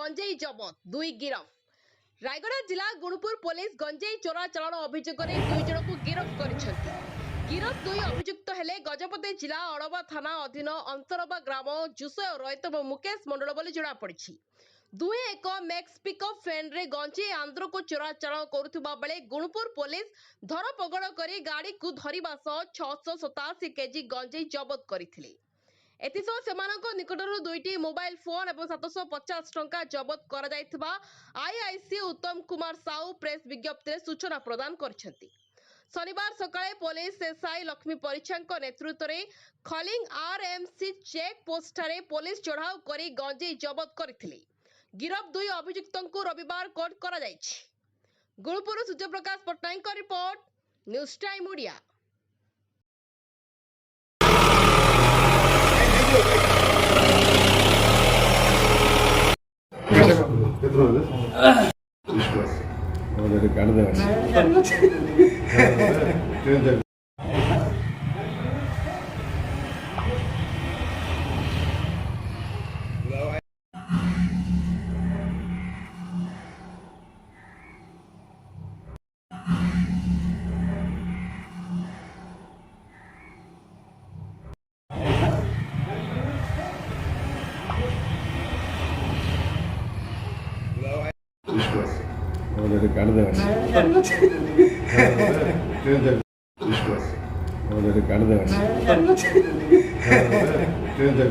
गंजेई जबत दुई गिरफ रायगड़ा जिला गुणपुर पुलिस गंजेई चोराचालाण अभियोग में 2 जन को गिरफ कर गिरफ 2 अभियुक्त हेले गजपति जिला अड़वा थाना अधीन अंतरबा ग्राम जुसय रैत और मुकेश मंडल बोली जଣାपड़ी। दुहे एक मैक्स पिकअप फैन रे गंजेई आंध्र को चोराचालाण करुवा बेले गुणपुर पुलिस धरपगड़ कर गाड़ी को धरिबा सह 687 केजी गंजेई जबत करथिले। एथिसह सेमानक निकटरू 2टी मोबाइल फोन और 750 टंका जबत कर आईआईसी उत्तम कुमार साहू प्रेस विज्ञप्ति सूचना प्रदान करछंती। शनिवार सकाळे पुलिस एसआई लक्ष्मी परीक्षांक नेतृत्व में खलिंग आरएमसी चेक पोस्ट ठारे पुलिस चढ़ाऊ करी गंजेई जबत करथिले। गिरफ 2 अभियुक्तों को रविवार कोर्ट करा जायछि। गुणपुर सूर्यप्रकाश पट्टनायक का रिपोर्ट, न्यूज टाइम ओडिया।